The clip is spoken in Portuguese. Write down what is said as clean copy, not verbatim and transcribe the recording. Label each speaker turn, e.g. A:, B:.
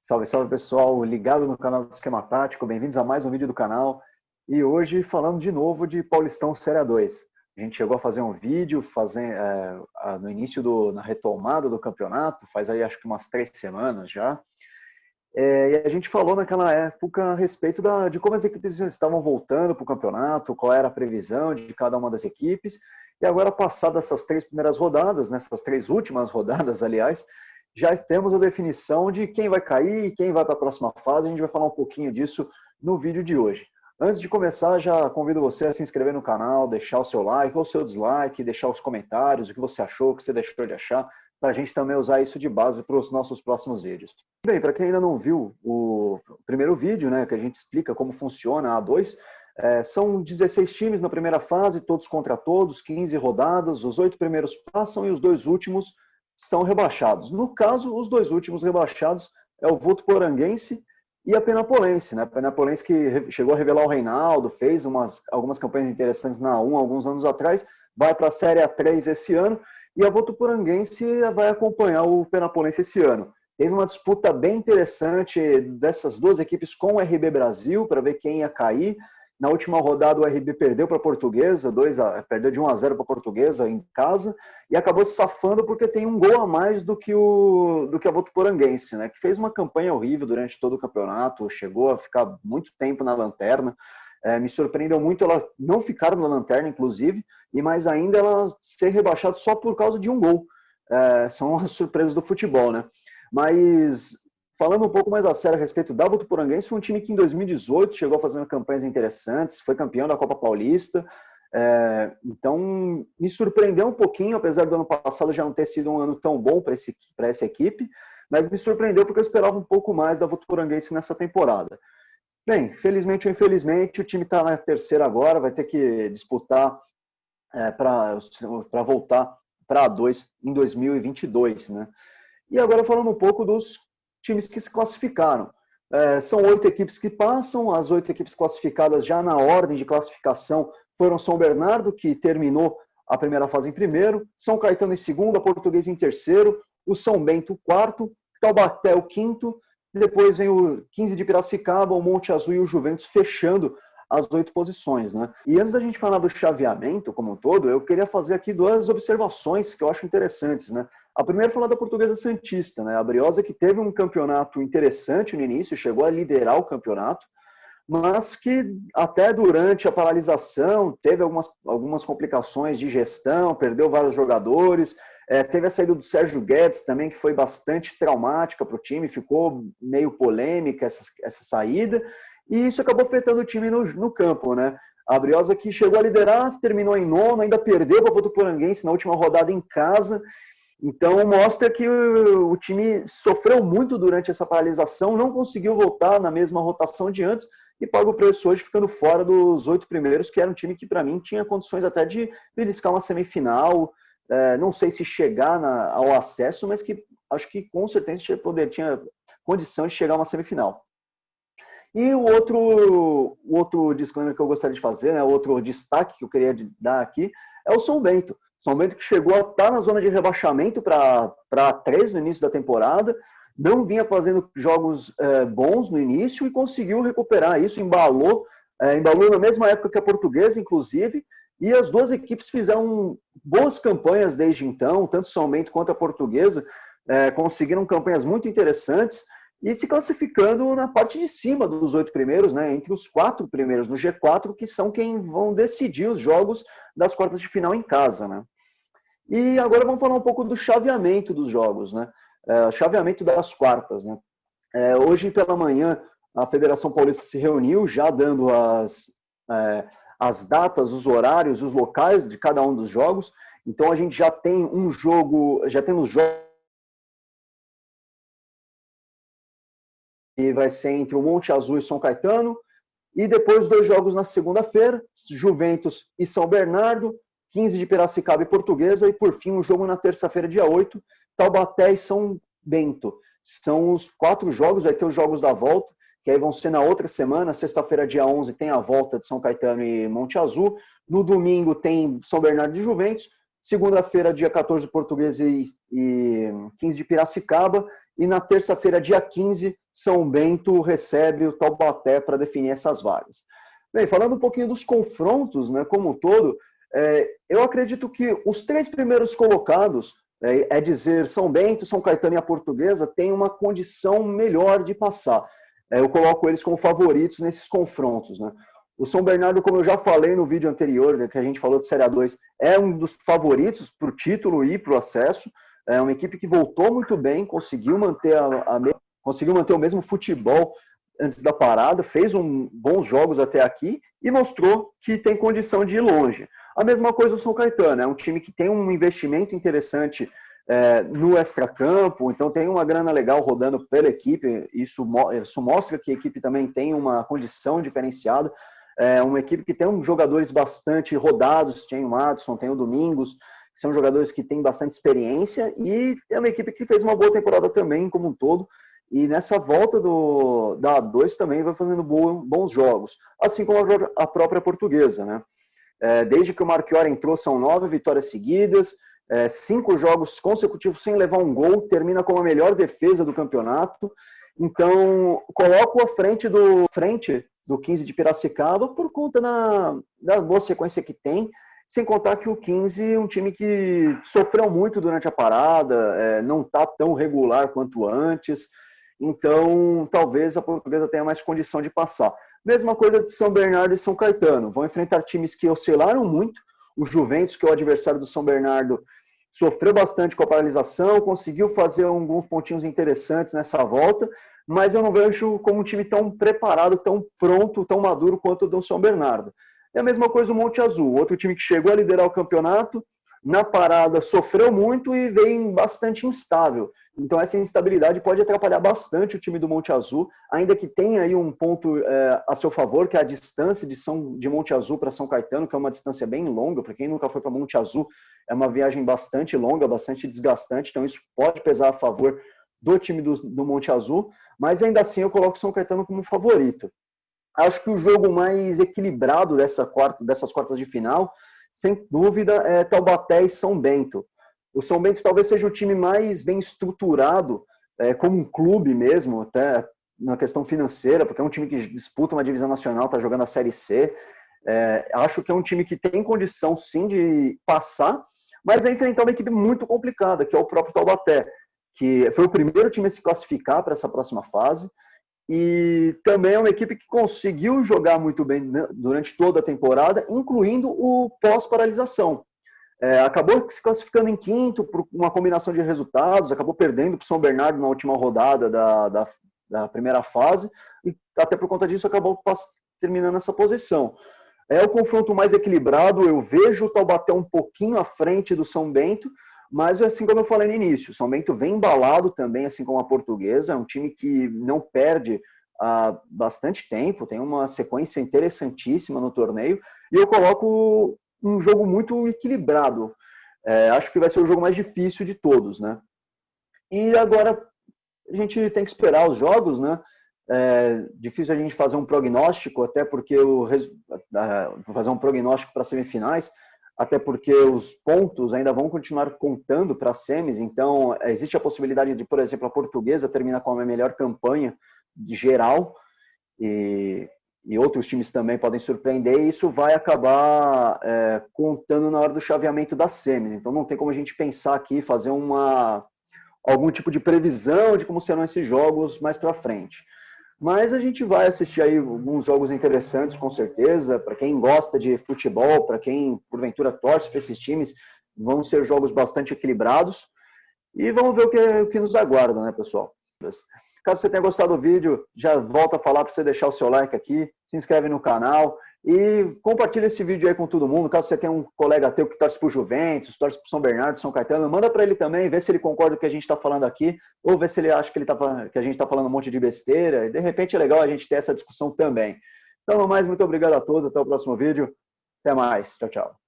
A: Salve, salve pessoal, ligado no canal do Esquema Tático, bem-vindos a mais um vídeo do canal. E hoje falando de novo de Paulistão Série A2. A gente chegou a fazer um vídeo no início, na retomada do campeonato, faz aí acho que umas 3 semanas já. E a gente falou naquela época a respeito de como as equipes estavam voltando para o campeonato, qual era a previsão de cada uma das equipes. E agora, passadas essas 3 primeiras rodadas, nessas 3 últimas rodadas, aliás, já temos a definição de quem vai cair e quem vai para a próxima fase. A gente vai falar um pouquinho disso no vídeo de hoje. Antes de começar, já convido você a se inscrever no canal, deixar o seu like ou o seu dislike, deixar os comentários, o que você achou, o que você deixou de achar, para a gente também usar isso de base para os nossos próximos vídeos. Bem, para quem ainda não viu o primeiro vídeo, né, que a gente explica como funciona a A2, são 16 times na primeira fase, todos contra todos, 15 rodadas, os 8 primeiros passam e os 2 últimos são rebaixados. No caso, os 2 últimos rebaixados é o Votuporanguense e a Penapolense, né? A Penapolense que chegou a revelar o Reinaldo, fez algumas campanhas interessantes na A1 alguns anos atrás, vai para a Série A3 esse ano, e a Votuporanguense vai acompanhar o Penapolense esse ano. Teve uma disputa bem interessante dessas 2 equipes com o RB Brasil, para ver quem ia cair. Na última rodada, o RB perdeu para a Portuguesa, perdeu de 1-0 para a Portuguesa em casa, e acabou se safando porque tem um gol a mais do que a Votuporanguense, né? Que fez uma campanha horrível durante todo o campeonato, chegou a ficar muito tempo na lanterna. Me surpreendeu muito ela não ficar na lanterna, inclusive, e mais ainda ela ser rebaixada só por causa de um gol. São as surpresas do futebol, né? Mas falando um pouco mais a sério a respeito da Votuporanguense, foi um time que em 2018 chegou fazendo campanhas interessantes, foi campeão da Copa Paulista, então me surpreendeu um pouquinho, apesar do ano passado já não ter sido um ano tão bom para essa equipe, mas me surpreendeu porque eu esperava um pouco mais da Votuporanguense nessa temporada. Bem, felizmente ou infelizmente, o time está na terceira agora, vai ter que disputar para voltar para a A2 em 2022, né? E agora falando um pouco dos times que se classificaram. São 8 equipes que passam, as 8 equipes classificadas já na ordem de classificação foram São Bernardo, que terminou a primeira fase em primeiro, São Caetano em segundo, a Portuguesa em terceiro, o São Bento quarto, Taubaté o quinto, depois vem o 15 de Piracicaba, o Monte Azul e o Juventus fechando as 8 posições, né? E antes da gente falar do chaveamento como um todo, eu queria fazer aqui 2 observações que eu acho interessantes, né? A primeira é falar da Portuguesa Santista, né? A Briosa que teve um campeonato interessante no início, chegou a liderar o campeonato, mas que até durante a paralisação teve algumas complicações de gestão, perdeu vários jogadores, teve a saída do Sérgio Guedes também, que foi bastante traumática para o time, ficou meio polêmica essa saída, e isso acabou afetando o time no campo, né? A Briosa que chegou a liderar, terminou em nono, ainda perdeu para o Votuporanguense na última rodada em casa. Então mostra que o time sofreu muito durante essa paralisação, não conseguiu voltar na mesma rotação de antes e paga o preço hoje ficando fora dos 8 primeiros, que era um time que para mim tinha condições até de beliscar uma semifinal, não sei se chegar ao acesso, mas que acho que com certeza tinha condição de chegar a uma semifinal. E o outro disclaimer que eu gostaria de fazer, né, outro destaque que eu queria dar aqui, é o São Bento. São Bento que chegou a estar na zona de rebaixamento para A3 no início da temporada, não vinha fazendo jogos bons no início e conseguiu recuperar isso, embalou na mesma época que a Portuguesa, inclusive, e as 2 equipes fizeram boas campanhas desde então, tanto São Bento quanto a Portuguesa conseguiram campanhas muito interessantes, e se classificando na parte de cima dos 8 primeiros, né, entre os 4 primeiros no G4, que são quem vão decidir os jogos das quartas de final em casa, né. E agora vamos falar um pouco do chaveamento dos jogos, né, chaveamento das quartas, né. Hoje pela manhã a Federação Paulista se reuniu, já dando as datas, os horários, os locais de cada um dos jogos. Então a gente já tem temos jogos que vai ser entre o Monte Azul e São Caetano, e depois 2 jogos na segunda-feira, Juventus e São Bernardo, 15 de Piracicaba e Portuguesa, e por fim um jogo na terça-feira, dia 8, Taubaté e São Bento. São os 4 jogos, vai ter os jogos da volta, que aí vão ser na outra semana, sexta-feira, dia 11, tem a volta de São Caetano e Monte Azul, no domingo tem São Bernardo e Juventus, segunda-feira, dia 14, Portuguesa e 15 de Piracicaba, e na terça-feira, dia 15, São Bento recebe o Taubaté para definir essas vagas. Bem, falando um pouquinho dos confrontos, né, como um todo, eu acredito que os 3 primeiros colocados, é dizer, São Bento, São Caetano e a Portuguesa, têm uma condição melhor de passar. Eu coloco eles como favoritos nesses confrontos, né? O São Bernardo, como eu já falei no vídeo anterior, né, que a gente falou de Série A2, é um dos favoritos para o título e para o acesso. É uma equipe que voltou muito bem, conseguiu manter, conseguiu manter o mesmo futebol antes da parada, fez bons jogos até aqui e mostrou que tem condição de ir longe. A mesma coisa o São Caetano, é um time que tem um investimento interessante no extracampo, então tem uma grana legal rodando pela equipe, isso mostra que a equipe também tem uma condição diferenciada, uma equipe que tem jogadores bastante rodados, tem o Adson, tem o Domingos, que são jogadores que têm bastante experiência, e é uma equipe que fez uma boa temporada também, como um todo, e nessa volta da A2 também vai fazendo bons jogos, assim como a própria Portuguesa, né? Desde que o Marchiori entrou, são 9 vitórias seguidas, 5 jogos consecutivos sem levar um gol, termina com a melhor defesa do campeonato. Então, coloco à frente do 15 de Piracicaba por conta da boa sequência que tem, sem contar que o 15 é um time que sofreu muito durante a parada, não está tão regular quanto antes, então talvez a Portuguesa tenha mais condição de passar. Mesma coisa de São Bernardo e São Caetano, vão enfrentar times que oscilaram muito. O Juventus, que é o adversário do São Bernardo, sofreu bastante com a paralisação, conseguiu fazer alguns pontinhos interessantes nessa volta, mas eu não vejo como um time tão preparado, tão pronto, tão maduro quanto o do São Bernardo. É a mesma coisa o Monte Azul, outro time que chegou a liderar o campeonato, na parada sofreu muito e vem bastante instável. Então essa instabilidade pode atrapalhar bastante o time do Monte Azul, ainda que tenha aí um ponto a seu favor, que é a distância de Monte Azul para São Caetano, que é uma distância bem longa. Para quem nunca foi para Monte Azul, é uma viagem bastante longa, bastante desgastante, então isso pode pesar a favor do time do Monte Azul, mas ainda assim eu coloco São Caetano como favorito. Acho que o jogo mais equilibrado dessas quartas de final, sem dúvida, é Taubaté e São Bento. O São Bento talvez seja o time mais bem estruturado, como um clube mesmo, até na questão financeira, porque é um time que disputa uma divisão nacional, está jogando a Série C. Acho que é um time que tem condição, sim, de passar, mas vai enfrentar uma equipe muito complicada, que é o próprio Taubaté, que foi o primeiro time a se classificar para essa próxima fase, e também é uma equipe que conseguiu jogar muito bem durante toda a temporada, incluindo o pós-paralisação. Acabou se classificando em quinto por uma combinação de resultados, acabou perdendo para o São Bernardo na última rodada da primeira fase, e até por conta disso acabou terminando essa posição. É o confronto mais equilibrado, eu vejo o Taubaté um pouquinho à frente do São Bento, mas assim como eu falei no início, o São Bento vem embalado também, assim como a Portuguesa, é um time que não perde há bastante tempo, tem uma sequência interessantíssima no torneio, e eu coloco um jogo muito equilibrado. Acho que vai ser o jogo mais difícil de todos, né? E agora a gente tem que esperar os jogos, né? Difícil a gente fazer um prognóstico, até porque fazer um prognóstico para semifinais, até porque os pontos ainda vão continuar contando para as semis, então existe a possibilidade de, por exemplo, a Portuguesa terminar com a melhor campanha de geral, e outros times também podem surpreender, e isso vai acabar contando na hora do chaveamento das semis. Então não tem como a gente pensar aqui, fazer algum tipo de previsão de como serão esses jogos mais para frente. Mas a gente vai assistir aí alguns jogos interessantes, com certeza. Para quem gosta de futebol, para quem porventura torce para esses times, vão ser jogos bastante equilibrados. E vamos ver o que nos aguarda, né, pessoal? Caso você tenha gostado do vídeo, já volto a falar para você deixar o seu like aqui, se inscreve no canal e compartilha esse vídeo aí com todo mundo. Caso você tenha um colega teu que torce para o Juventus, torce para o São Bernardo, São Caetano, manda para ele também, vê se ele concorda com o que a gente está falando aqui, ou vê se ele acha que a gente está falando um monte de besteira. E de repente é legal a gente ter essa discussão também. Então, no mais, muito obrigado a todos, até o próximo vídeo. Até mais, tchau, tchau.